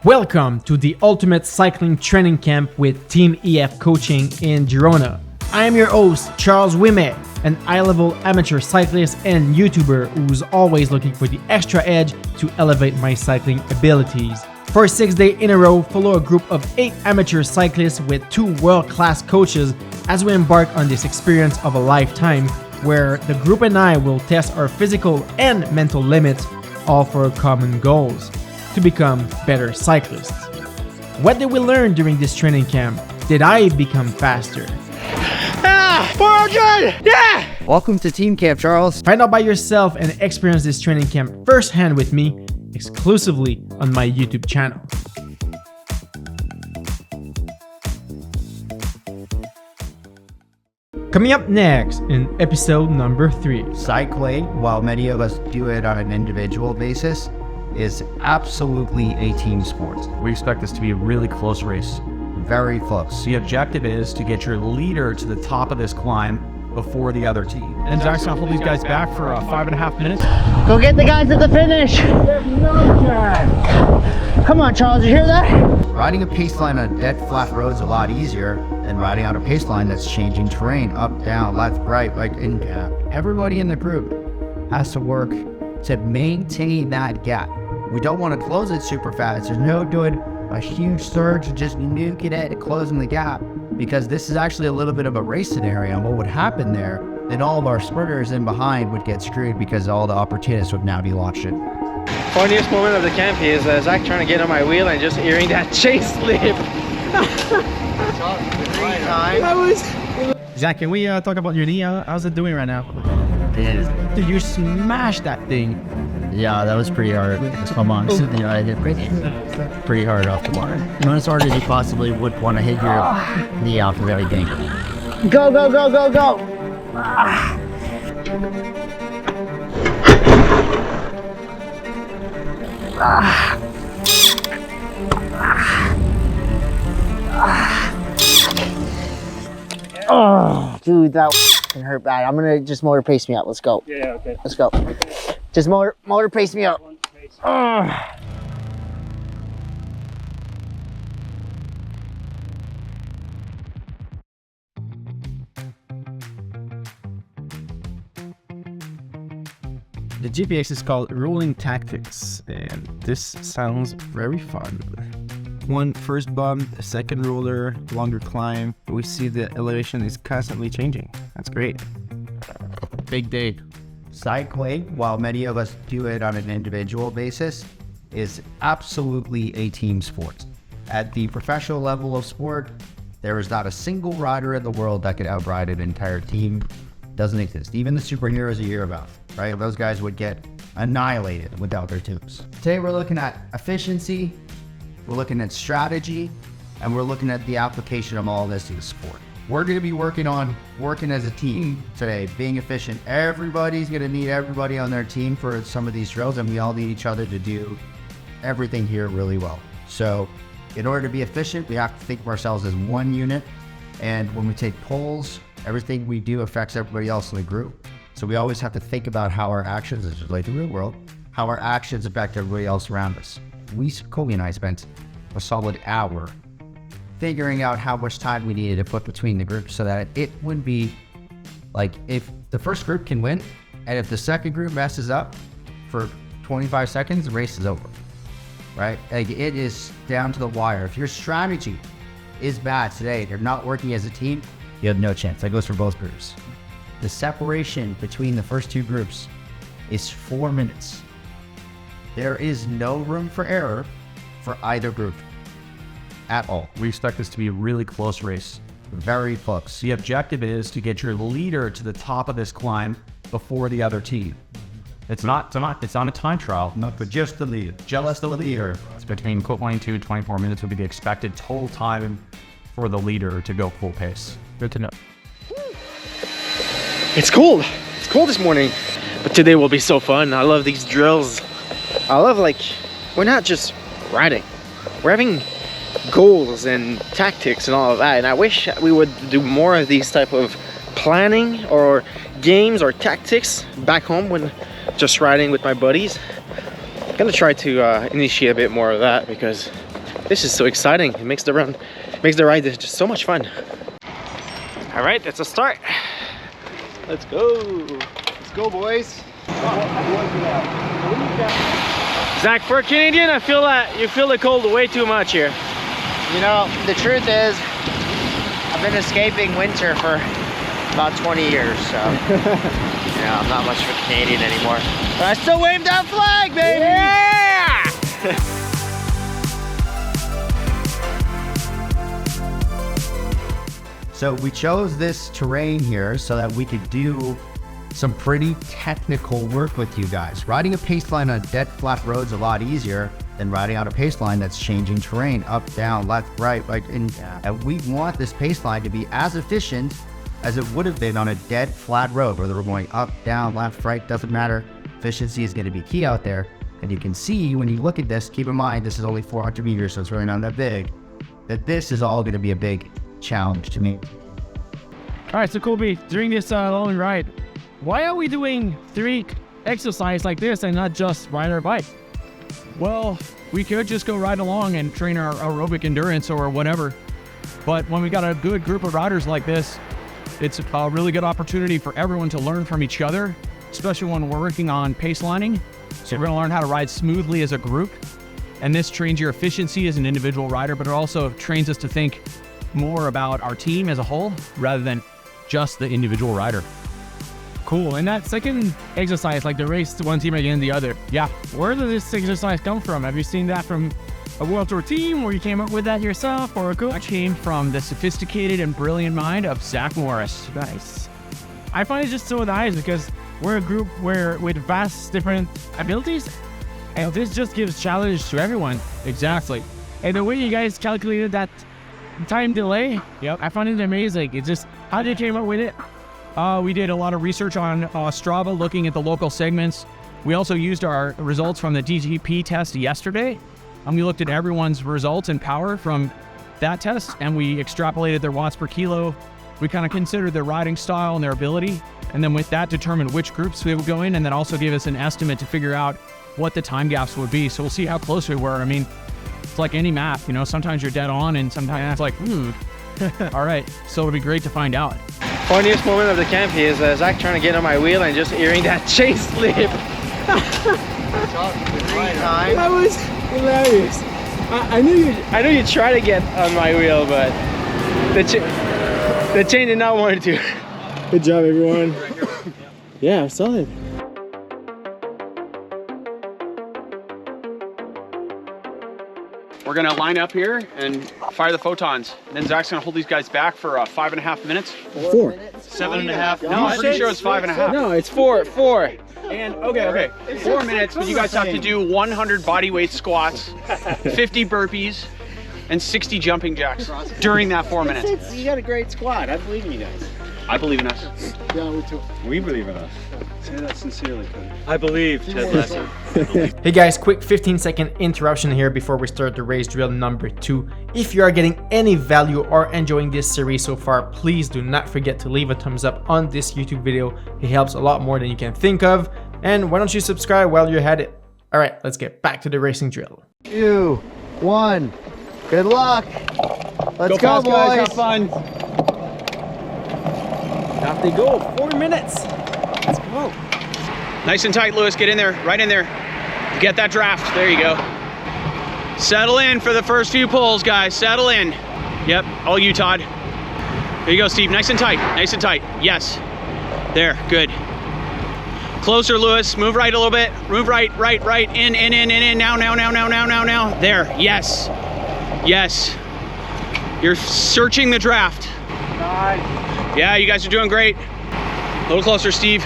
Welcome to the Ultimate Cycling Training Camp with Team EF Coaching in Girona. I am your host, Charles Wimet, an high-level amateur cyclist and YouTuber who's always looking for the extra edge to elevate my cycling abilities. For 6 days in a row, follow a group of 8 amateur cyclists with 2 world-class coaches as we embark on this experience of a lifetime where the group and I will test our physical and mental limits, all for common goals, to become better cyclists. What did we learn during this training camp? Did I become faster? 400! Yeah! Welcome to Team Camp, Charles. Find out by yourself and experience this training camp firsthand with me, exclusively on my YouTube channel. Coming up next in episode number 3. Cycling, while many of us do it on an individual basis, is absolutely a team sport. We expect this to be a really close race. Very close. The objective is to get your leader to the top of this climb before the other team. And Zack's gonna hold these guys back for 5.5 minutes. Go get the guys at the finish! Come on, Charles, you hear that? Riding a Paceline on dead flat roads is a lot easier than riding on a Paceline that's changing terrain, up, down, left, right, and everybody in the group has to work to maintain that gap. We don't want to close it super fast. There's no doing a huge surge and just nuking it and closing the gap, because this is actually a little bit of a race scenario. And what would happen there, then all of our sprinters in behind would get screwed because all the opportunists would now be launched in. Funniest moment of the camp is Zack trying to get on my wheel and just hearing that chase slip. Zack, can we talk about your knee? How's it doing right now? Dude, you smashed that thing. Yeah, that was pretty hard. Come on, you know, I hit pretty hard off the bar. Not as hard as you possibly would want to hit your knee off the very thing. Go, go, go, go, go! Oh, dude, that can hurt bad. I'm gonna just motor pace me out. Let's go. Yeah, okay. Let's go. Just motor pace me out. The GPX is called Rolling Tactics, and this sounds very fun. One first bump, a second roller, longer climb. We see the elevation is constantly changing. That's great. Big day. Cycling, while many of us do it on an individual basis, is absolutely a team sport. At the professional level of sport, there is not a single rider in the world that could outride an entire team. Doesn't exist. Even the superheroes you hear about, right? Those guys would get annihilated without their tubes. Today we're looking at efficiency, we're looking at strategy, and we're looking at the application of all this in the sport. We're going to be working as a team today, being efficient. Everybody's going to need everybody on their team for some of these drills, and we all need each other to do everything here really well. So in order to be efficient, we have to think of ourselves as one unit. And when we take polls, everything we do affects everybody else in the group. So we always have to think about how our actions, as relate to the real world, how our actions affect everybody else around us. Kobe and I spent a solid hour figuring out how much time we needed to put between the groups so that it would be like, if the first group can win, and if the second group messes up for 25 seconds, the race is over, right? Like, it is down to the wire. If your strategy is bad today, they're not working as a team, you have no chance. That goes for both groups. The separation between the first 2 groups is 4 minutes. There is no room for error for either group at all. We expect this to be a really close race. Very close. The objective is to get your leader to the top of this climb before the other team. It's not a time trial, but just the lead. Just the leader. It's between 22 and 24 minutes would be the expected total time for the leader to go full pace. Good to know. It's cold. It's cold this morning, but today will be so fun. I love these drills. I love, like, we're not just riding. We're having goals and tactics and all of that, and I wish we would do more of these type of planning or games or tactics back home when just riding with my buddies. I'm gonna try to initiate a bit more of that, because This is so exciting. It makes the ride just so much fun. All right, that's a start. Let's go. Let's go, boys. Zach, for a Canadian, I feel that you feel the cold way too much here. You know, the truth is, I've been escaping winter for about 20 years, so yeah, I'm not much of a Canadian anymore. But I still wave that flag, baby! Yeah! So we chose this terrain here so that we could do some pretty technical work with you guys. Riding a Paceline on dead flat roads a lot easier than riding out a Paceline that's changing terrain up, down, left, right, and we want this Paceline to be as efficient as it would have been on a dead flat road, whether we're going up, down, left, right, doesn't matter. Efficiency is going to be key out there. And you can see when you look at this, keep in mind this is only 400 meters, so it's really not that big, that this is all going to be a big challenge to me. All right, so Colby, during this long ride, why are we doing 3 exercises like this and not just ride our bike? Well, we could just go ride along and train our aerobic endurance or whatever. But when we got a good group of riders like this, it's a really good opportunity for everyone to learn from each other, especially when we're working on pacelining. So we're gonna learn how to ride smoothly as a group. And this trains your efficiency as an individual rider, but it also trains us to think more about our team as a whole rather than just the individual rider. Cool. And that second exercise, like the race one team against the other, Yeah. where did this exercise come from? Have you seen that from a World Tour team, or you came up with that yourself, or a coach? It came from the sophisticated and brilliant mind of Zack Morris. Nice. I find it just so nice because we're a group with vast different abilities, and this just gives challenge to everyone. Exactly. And the way you guys calculated that time delay, Yep. I found it amazing. It's just, how did you came up with it? We did a lot of research on Strava, looking at the local segments. We also used our results from the DGP test yesterday. We looked at everyone's results and power from that test, and we extrapolated their watts per kilo. We kind of considered their riding style and their ability, and then with that determined which groups we would go in, and then also gave us an estimate to figure out what the time gaps would be. So we'll see how close we were. I mean, it's like any math, you know, sometimes you're dead on and sometimes it's like, all right. So it'll be great to find out. Funniest moment of the camp here is Zach trying to get on my wheel and just hearing that chain slip. That was hilarious. I knew you'd try to get on my wheel, but the chain did not want to. Good job, everyone. Yeah, solid. We're gonna line up here and fire the photons. And then Zach's gonna hold these guys back for 5.5 minutes. 4. 7.5. No, I'm pretty sure it's 5.5. No, it's 4. And okay. 4 minutes, but you guys have to do 100 body weight squats, 50 burpees, and 60 jumping jacks during that 4 minutes. You got a great squad. I believe in you guys. I believe in us. Yeah, we too. We believe in us. Say that sincerely, Cody. I believe, Ted Lasso. Hey guys, quick 15-second interruption here before we start the race drill number 2. If you are getting any value or enjoying this series so far, please do not forget to leave a thumbs up on this YouTube video. It helps a lot more than you can think of. And why don't you subscribe while you're at it? All right, let's get back to the racing drill. 2, 1. Good luck. Let's go, fast, boys. guys. Have fun. Off they go, 4 minutes. Let's go. Nice and tight, Lewis. Get in there, right in there. Get that draft. There you go. Settle in for the first few pulls, guys. Settle in. Yep, all you, Todd. There you go, Steve. Nice and tight. Nice and tight. Yes. There, good. Closer, Lewis. Move right a little bit. Move right. In. Now. There, yes. Yes. You're searching the draft. Nice. Yeah, you guys are doing great. A little closer, Steve.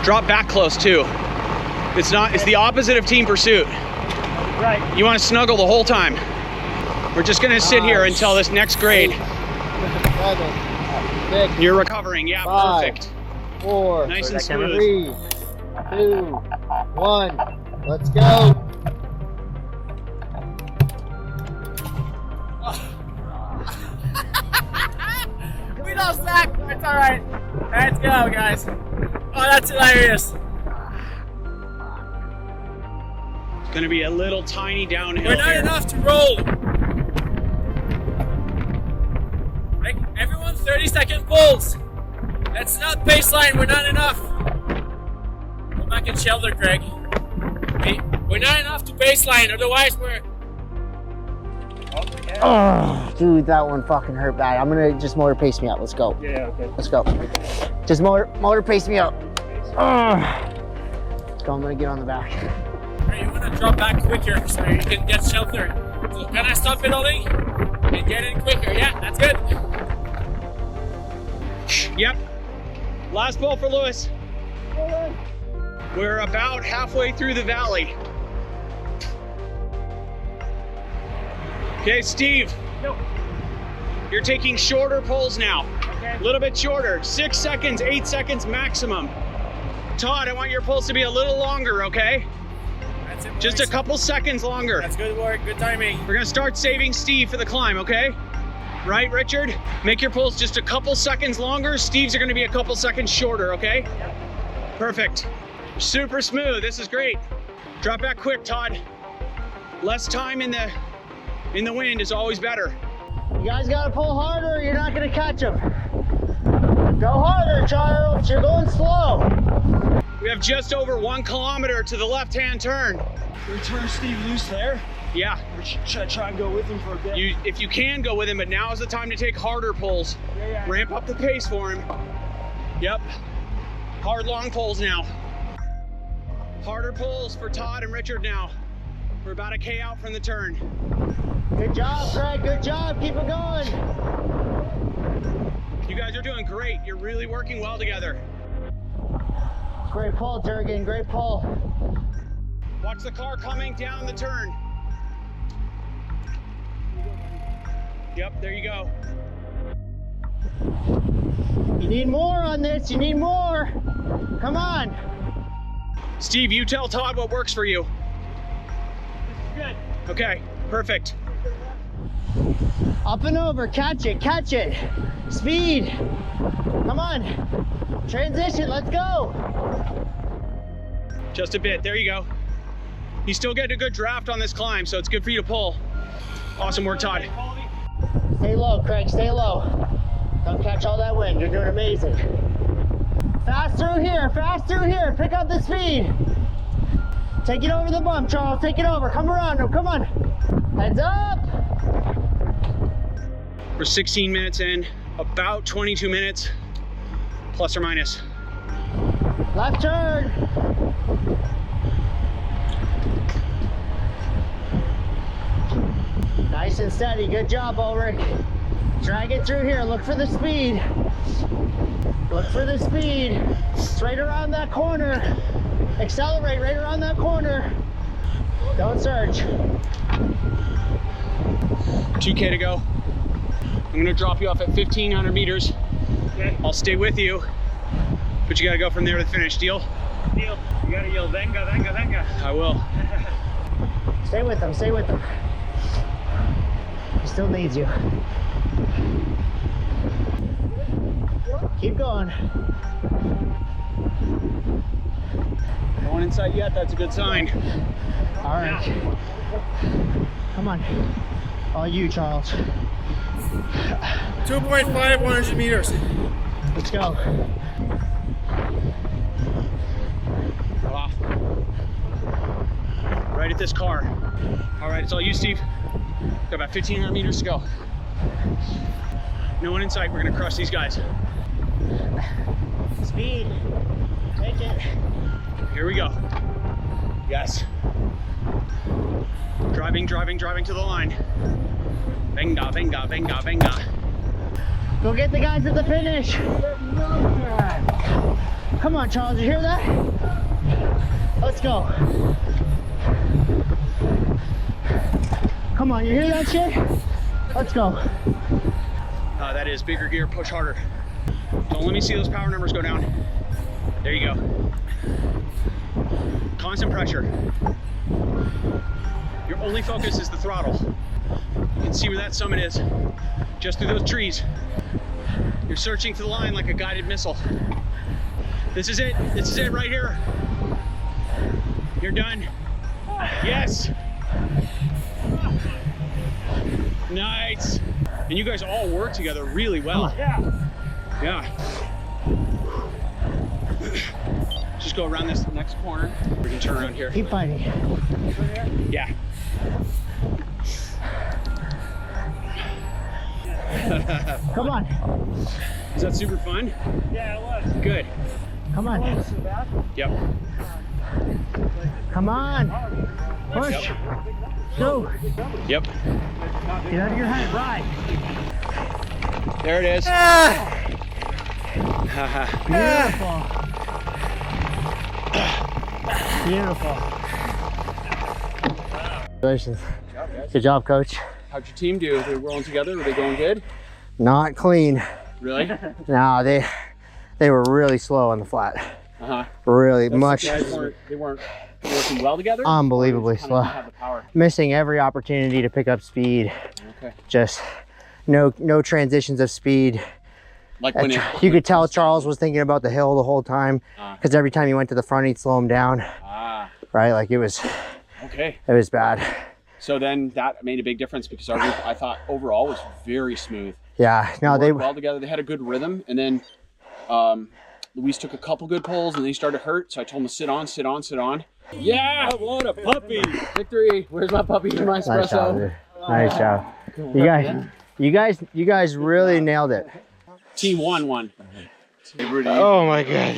Drop back close too. It's the opposite of team pursuit. Right. You want to snuggle the whole time. We're just gonna sit here until this next grade. 7, 6, You're recovering, yeah, 5, perfect. 4, Nice and smooth. 3, 2, 1. Let's go. We lost Zack. It's all right. Let's go, guys. Oh, that's hilarious. It's gonna be a little tiny downhill We're not here. enough to roll. Like, everyone 30-second pulls. That's not Paceline, we're not enough. Go back and shelter, Craig. We're not enough to Paceline, otherwise we're... Oh, dude, that one fucking hurt bad. I'm gonna just motor pace me out. Let's go. Yeah, okay. Let's go. Just motor pace me out. Let's go. I'm gonna get on the back. Alright, you wanna drop back quicker so you can get sheltered. So can I stop pedaling and get in quicker? Yeah, that's good. Yep. Last pull for Lewis. We're about halfway through the valley. Okay, Steve. You're taking shorter pulls now. A little bit shorter. 6 seconds, 8 seconds maximum. Todd, I want your pulls to be a little longer, okay? That's it, Just a couple seconds longer. That's good work, good timing. We're gonna start saving Steve for the climb, okay? Right, Richard? Make your pulls just a couple seconds longer. Steve's are gonna be a couple seconds shorter, okay? Yep. Perfect. Super smooth, this is great. Drop back quick, Todd. Less time in the wind is always better. You guys gotta pull harder or you're not gonna catch them. Go harder, Charles. You're going slow. We have just over 1 kilometer to the left-hand turn. We turn Steve loose there. Yeah. Or should I try and go with him for a bit? If you can, go with him, but now is the time to take harder pulls. Yeah. Ramp up the pace for him. Yep. Hard long pulls now. Harder pulls for Todd and Richard now. We're about a K out from the turn. Good job, Craig. Good job. Keep it going. You guys are doing great. You're really working well together. Great pull, Jurgen. Great pull. Watch the car coming down the turn. Yep, there you go. You need more on this. You need more. Come on. Steve, you tell Todd what works for you. Good. Okay, perfect. Up and over. Catch it. Catch it. Speed. Come on. Transition. Let's go. Just a bit. There you go. You still get a good draft on this climb, so it's good for you to pull. Awesome work, Todd. Stay low, Craig. Stay low. Don't catch all that wind. You're doing amazing. Fast through here. Fast through here. Pick up the speed. Take it over the bump, Charles. Take it over. Come around him. Come on. Heads up. We're 16 minutes in, about 22 minutes, plus or minus. Left turn. Nice and steady. Good job, Ulrich. Drag it through here. Look for the speed. Look for the speed. It's right around that corner. Accelerate right around that corner. Don't surge. 2K to go. I'm gonna drop you off at 1,500 meters. Okay. I'll stay with you, but you gotta go from there to the finish. Deal? Deal. You gotta yell, venga, venga, venga. I will. Stay with him. Stay with him. He still needs you. Keep going. No one in sight yet, that's a good sign. All right. Come on. All you, Charles. 2.5, 100 meters. Let's go. Right at this car. All right, it's all you, Steve. Got about 1,500 meters to go. No one in sight. We're gonna crush these guys. Speed. Take it. Here we go. Yes. Driving, driving, driving to the line. Venga, venga, venga, venga. Go get the guys at the finish. Come on, Charles. You hear that? Let's go. Come on, you hear that shit? Let's go. That is bigger gear, push harder. Don't let me see those power numbers go down. There you go. Constant pressure. Your only focus is the throttle. You can see where that summit is, just through those trees. You're searching for the line like a guided missile. This is it right here. You're done. Yes. Nice. And you guys all work together really well. Yeah. Just go around this next corner. We can turn around here. Keep fighting. Yeah. Come on. Is that super fun? Yeah, it was. Good. Come on. Yep. Come on. Push. Go. Yep. Get out of your head. Ride. There it is. Beautiful. Beautiful. Congratulations. Good job, coach. How'd your team do? They rolling together? Were they going good? Not clean. Really? No, they were really slow on the flat. Really much. They weren't working well together? Unbelievably Kind slow. of have the power. Missing every opportunity to pick up speed. Okay. Just no transitions of speed. Like when You could tell Charles was thinking about the hill the whole time, because every time he went to the front, he'd slow him down. Right? Like it was bad. So then that made a big difference, because our group, I thought overall, was very smooth. Yeah. No, they worked well together. They had a good rhythm, and then Luis took a couple good pulls, and then he started to hurt. So I told him to sit on, sit on, sit on. Yeah, I want a puppy. Victory. Where's my puppy? My espresso. Nice job, dude. Nice job. You guys really nailed it. Team won. Oh my god.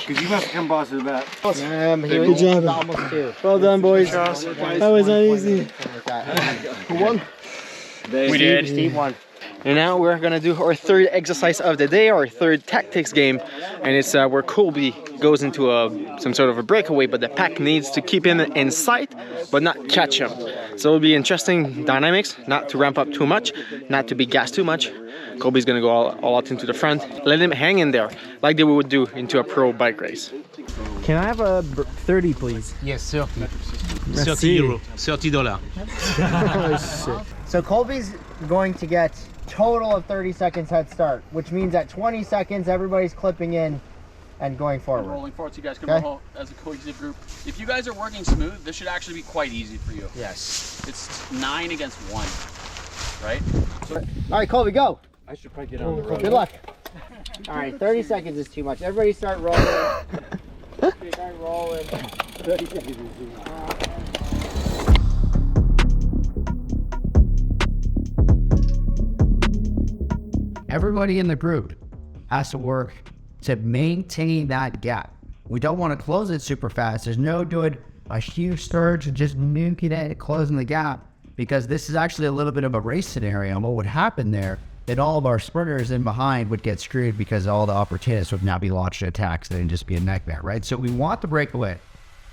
Because you must have come boss of that. Good job. Almost two. Well done, boys. That was not easy. Who won? We did. Steve won. And now we're gonna do our third exercise of the day, our third tactics game, and it's where Colby goes into some sort of a breakaway, but the pack needs to keep him in sight, but not catch him. So it'll be interesting dynamics, not to ramp up too much, not to be gassed too much. Colby's gonna go all out into the front, let him hang in there, like they would do into a pro bike race. Can I have a 30, please? Yes, sir. $30. $30. So Colby's going to get total of 30 seconds head start, which means at 20 seconds everybody's clipping in and going forward. Rolling forward, so you guys can Okay. roll as a cohesive group. If you guys are working smooth, this should actually be quite easy for you. Yes. It's 9 against 1, right? All right, Colby, go. I should probably get on the road. Good luck. All right, 30 seconds is too much. Everybody start rolling. Start rolling. 30 seconds is too much. Everybody in the group has to work to maintain that gap. We don't want to close it super fast. There's no doing a huge surge and just nuking it, closing the gap, because this is actually a little bit of a race scenario. And what would happen there, that all of our sprinters in behind would get screwed, because all the opportunists would now be launched attacks and just be a nightmare, right? So we want the breakaway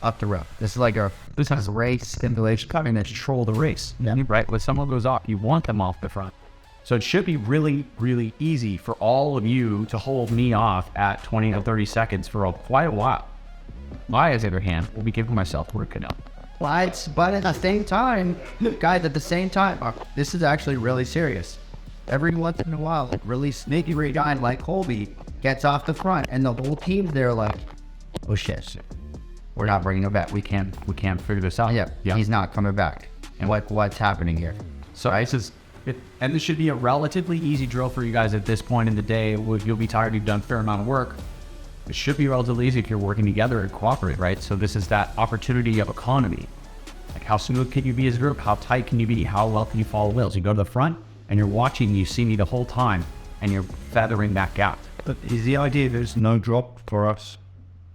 up the road. This is like this is race simulation coming to control the race. Right? When someone goes off, you want them off the front. So it should be really, really easy for all of you to hold me off at 20 to 30 seconds for quite a while. I, as the other hand, will be giving myself work enough. But at the same time, guys, this is actually really serious. Every once in a while, a really sneaky guy like Colby gets off the front, and the whole team's there like, oh shit, we're not bringing him back. We can't figure this out. Yeah, he's not coming back. And what's happening here? So and this should be a relatively easy drill for you guys at this point in the day. You'll be tired, you've done a fair amount of work. It should be relatively easy if you're working together and cooperate, right? So this is that opportunity of economy. Like, how smooth can you be as a group? How tight can you be? How well can you follow wheels? You go to the front and you're watching, you see me the whole time, and you're feathering that gap. But is the idea there's no drop for us?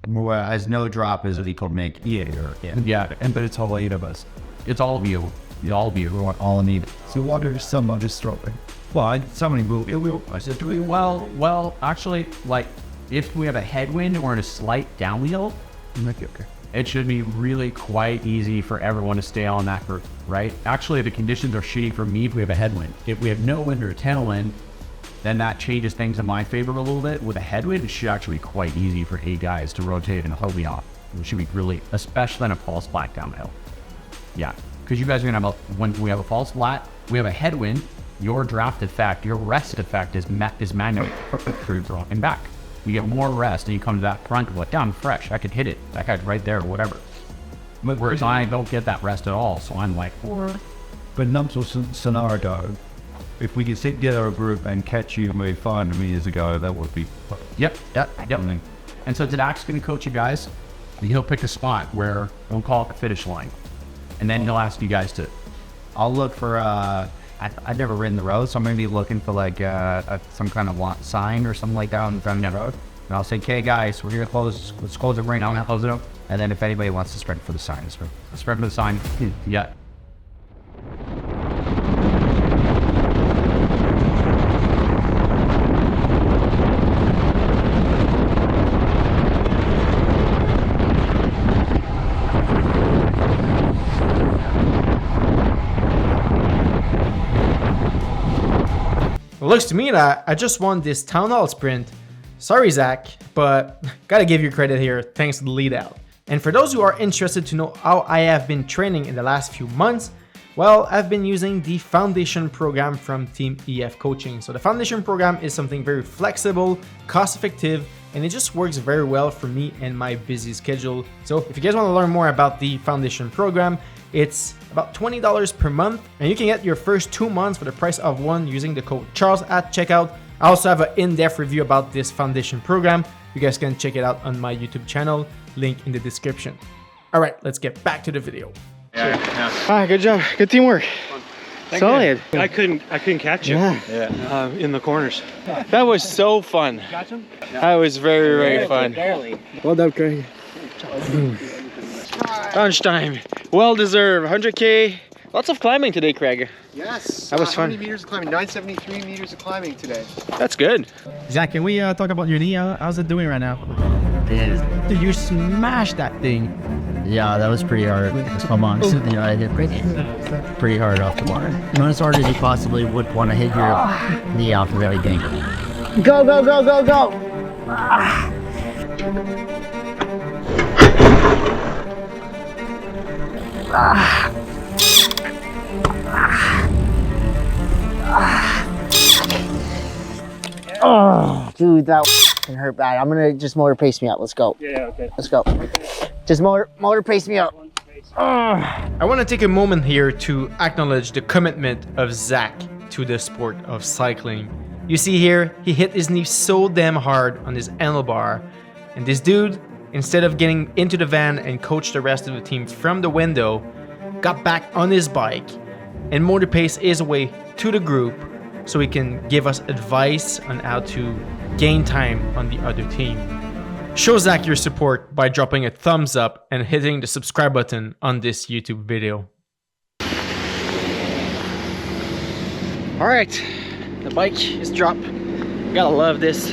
Whereas no drop is what he could make. But it's all 8 of us. It's all of you. All of you. We want all need. So what if somebody's dropping? Well, somebody will. I said, Well, actually, like, if we have a headwind or a slight downwheel, okay. it should be really quite easy for everyone to stay on that group, right? Actually, the conditions are shitty for me if we have a headwind. If we have no wind or a tailwind, then that changes things in my favor a little bit. With a headwind, it should actually be quite easy for 8 guys to rotate and hold me off. It should be really, especially in a false flat downhill. Yeah, because you guys are gonna have when we have a false flat, we have a headwind, your draft effect, your rest effect is manually through dropping back. You get more rest and you come to that front, like, down fresh, I could hit it, that guy's right there, whatever. Whereas I don't get that rest at all, so I'm like, But But number scenario, if we could sit together a group and catch you and we find them years ago, that would be. Yep. And so Zack's going to coach you guys, and he'll pick a spot where we'll call it the finish line. And then he'll ask you guys to. I'll look for, I've never ridden the road, so I'm going to be looking for like some kind of sign or something like that on the road. And I'll say, okay guys, we're going to let's close it right now. I'm going to close it up. And then if anybody wants to spread for the sign, Spread for the sign. Yeah. It looks to me that I just won this town hall sprint. Sorry, Zack, but gotta give you credit here, thanks to the lead out. And for those who are interested to know how I have been training in the last few months, well, I've been using the foundation program from Team EF Coaching. So the foundation program is something very flexible, cost-effective, and it just works very well for me and my busy schedule. So if you guys want to learn more about the foundation program, it's about $20 per month, and you can get your first 2 months for the price of one using the code Charles at checkout. I also have an in-depth review about this foundation program. You guys can check it out on my YouTube channel, link in the description. All right, let's get back to the video. Ah, good job. Good teamwork. Solid. I couldn't catch you. In the corners. That was so fun. That was very, very fun. Well done, Craig. Lunchtime. Well deserved. 100K. Lots of climbing today, Craig. Yes. That was How fun. many meters of climbing? 973 meters of climbing today. That's good. Zack, can we talk about your knee? How's it doing right now? Dude, you smashed that thing. Yeah, that was pretty hard. Come on, you know, I hit pretty hard off the bar. Not as hard as you possibly would want to hit your knee off the very thing. Go, go, go, go, go! Oh, dude, that can hurt bad. I'm gonna just motor pace me out. Let's go. Yeah, okay. Let's go. Just motor pace me out. I want to take a moment here to acknowledge the commitment of Zack to the sport of cycling. You see here, he hit his knee so damn hard on his handlebar, and this dude, instead of getting into the van and coach the rest of the team from the window, got back on his bike and motor pace his way to the group so he can give us advice on how to gain time on the other team. Show Zack your support by dropping a thumbs up and hitting the subscribe button on this YouTube video. All right, the bike is dropped. Gotta love this.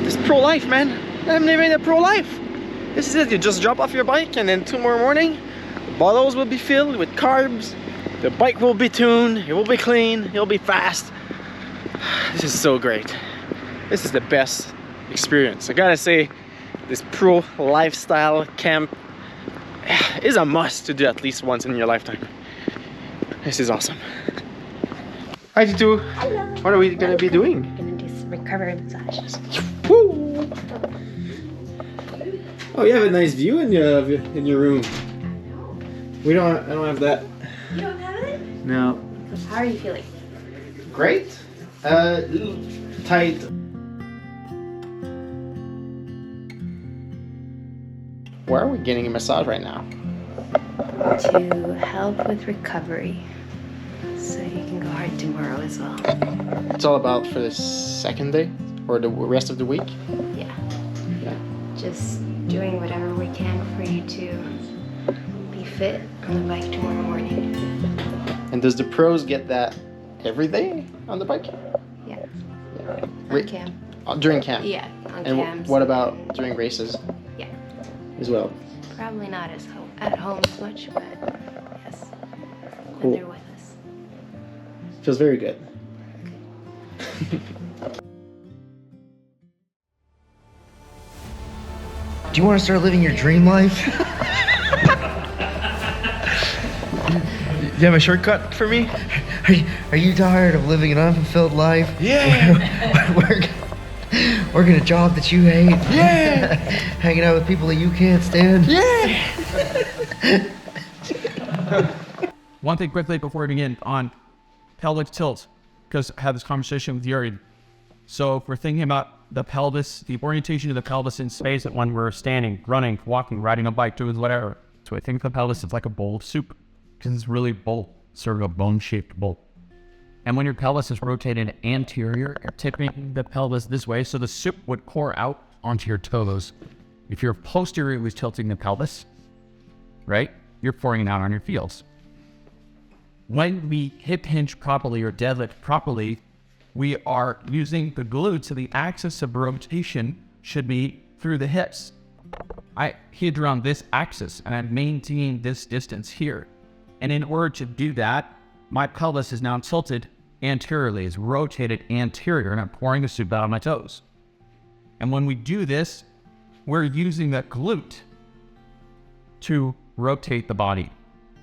This pro life, man. I'm living the pro life. This is it. You just drop off your bike, and then tomorrow morning, the bottles will be filled with carbs. The bike will be tuned. It will be clean. It'll be fast. This is so great. This is the best experience. I gotta say, this pro lifestyle camp is a must to do at least once in your lifetime. This is awesome. Hi, Titu. Hello. What are we gonna be doing? We're gonna do some recovery massages. Woo! Oh, you have a nice view in your room. I don't have that. You don't have it? No. How are you feeling? Great. A little tight. Where are we getting a massage right now? To help with recovery, so you can go hard tomorrow as well. It's all about for the second day or the rest of the week? Yeah. Just doing whatever we can for you to be fit on the bike tomorrow morning. And does the pros get that every day on the bike? Yeah. Yeah. On camp. During camp? Yeah, on and camps. What about during races? Yeah. As well? Probably not as at home as much, but yes. Cool. When they're with us. Feels very good. Do you want to start living your dream life? Do you have a shortcut for me? Are you tired of living an unfulfilled life? Yeah! Working a job that you hate? Yeah! Hanging out with people that you can't stand? Yeah! one thing quickly before we begin on pelvic tilt, because I had this conversation with Yuri. So if we're thinking about the pelvis, the orientation of the pelvis in space when we're standing, running, walking, riding a bike, doing whatever. So I think the pelvis is like a bowl of soup because it's really bowl, sort of a bone-shaped bowl. And when your pelvis is rotated anterior, you're tipping the pelvis this way, so the soup would pour out onto your toes. If you're posteriorly tilting the pelvis, right, you're pouring it out on your heels. When we hip hinge properly or deadlift properly, we are using the glutes, so the axis of rotation should be through the hips. I hinge around this axis and I'm maintaining this distance here. And in order to do that, my pelvis is now tilted anteriorly, is rotated anterior, and I'm pouring the soup out on my toes. And when we do this, we're using that glute to rotate the body,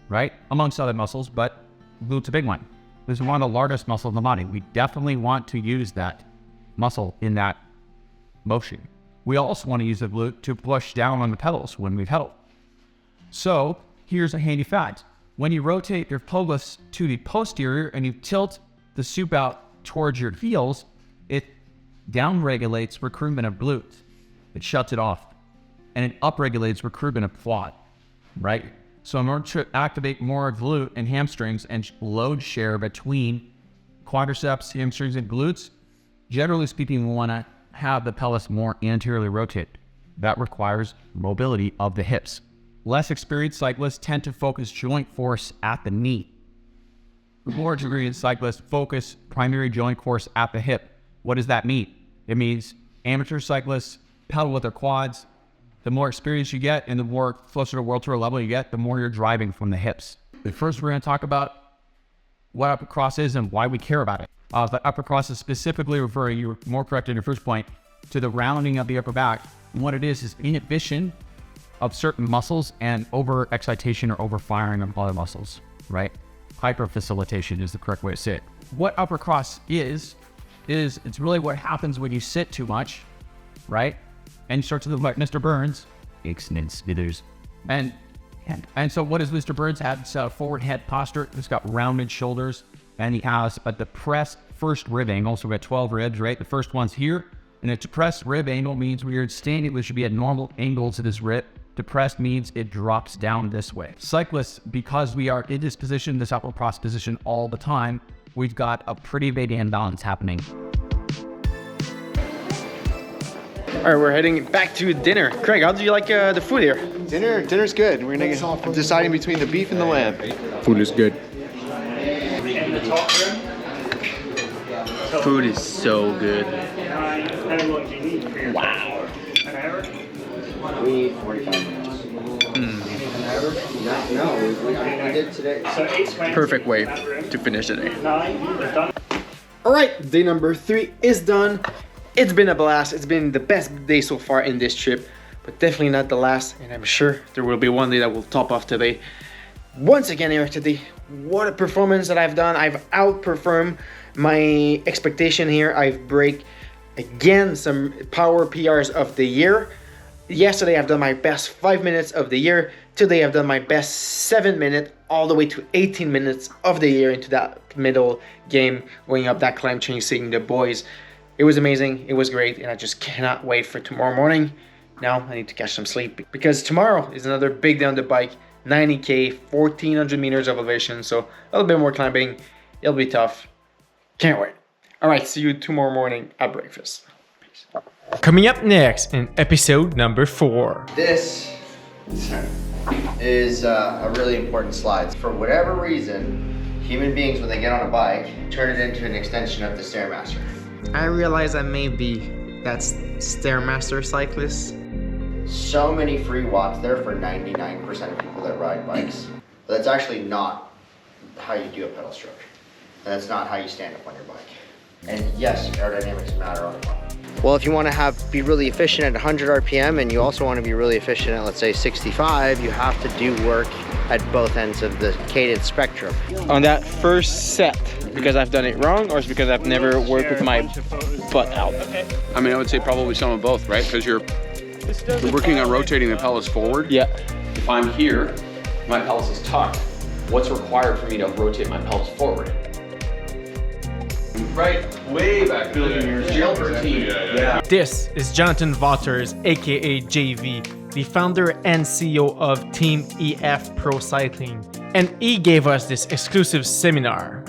right? Amongst other muscles, but glute's a big one. This is one of the largest muscles in the body. We definitely want to use that muscle in that motion. We also want to use the glute to push down on the pedals when we pedal. So here's a handy fact. When you rotate your pelvis to the posterior and you tilt the soup out towards your heels, it downregulates recruitment of glutes. It shuts it off. And it upregulates recruitment of quad, right? So in order to activate more glute and hamstrings and load share between quadriceps, hamstrings, and glutes, generally speaking, we want to have the pelvis more anteriorly rotated. That requires mobility of the hips. Less experienced cyclists tend to focus joint force at the knee. More experienced cyclists focus primary joint force at the hip. What does that mean? It means amateur cyclists pedal with their quads. The more experience you get and the more closer to world tour level you get, the more you're driving from the hips. But first, we're going to talk about what upper cross is and why we care about it. The upper cross is specifically referring, you were more correct in your first point, to the rounding of the upper back. And what it is inhibition of certain muscles and over-excitation or over-firing of other muscles, right? Hyperfacilitation is the correct way to say it. What upper cross is it's really what happens when you sit too much, right? And you start to look like Mr. Burns. And so what does Mr. Burns have? It's a forward head posture. He's got rounded shoulders, and he has a depressed first rib angle. So we got 12 ribs, right? The first one's here. And a depressed rib angle means when you're standing, there should be a normal angle to this rib. Depressed means it drops down this way. Cyclists, because we are in this position, this upper cross position all the time, we've got a pretty big imbalance happening. All right, we're heading back to dinner. Craig, how do you like the food here? Dinner's good. We're deciding between the beef and the lamb. Food is good. Food is so good. Wow. We need 45 minutes. No, we did today. Perfect way to finish the day. All right, day number 3 is done. It's been a blast. It's been the best day so far in this trip, but definitely not the last. And I'm sure there will be one day that will top off today. Once again here today, what a performance that I've done. I've outperformed my expectation here. I've break again some power PRs of the year. Yesterday I've done my best 5 minutes of the year. Today I've done my best 7 minute all the way to 18 minutes of the year into that middle game, going up that climb, chasing the boys. It was amazing, it was great, and I just cannot wait for tomorrow morning. Now I need to catch some sleep because tomorrow is another big day on the bike, 90K, 1400 meters of elevation, so a little bit more climbing. It'll be tough. Can't wait. All right, see you tomorrow morning at breakfast. Peace. Coming up next in episode number 4. This is a really important slide. For whatever reason, human beings, when they get on a bike, turn it into an extension of the Stairmaster. I realize I may be that Stairmaster cyclist. So many free watts there for 99% of people that ride bikes. But that's actually not how you do a pedal stroke. And that's not how you stand up on your bike. And yes, aerodynamics matter on the bike. Well, if you want to be really efficient at 100 RPM and you also want to be really efficient at, let's say, 65, you have to do work at both ends of the cadence spectrum. On that first set, because I've done it wrong, or it's because I've never worked with my butt out? I mean, I would say probably some of both, right? Because you're working on rotating the pelvis forward. Yeah. If I'm here, my pelvis is tucked. what's required for me to rotate my pelvis forward. Right, way back building your jailbird team. Yeah. This is Jonathan Vaughters, aka JV, the founder and CEO of Team EF Pro Cycling, and he gave us this exclusive seminar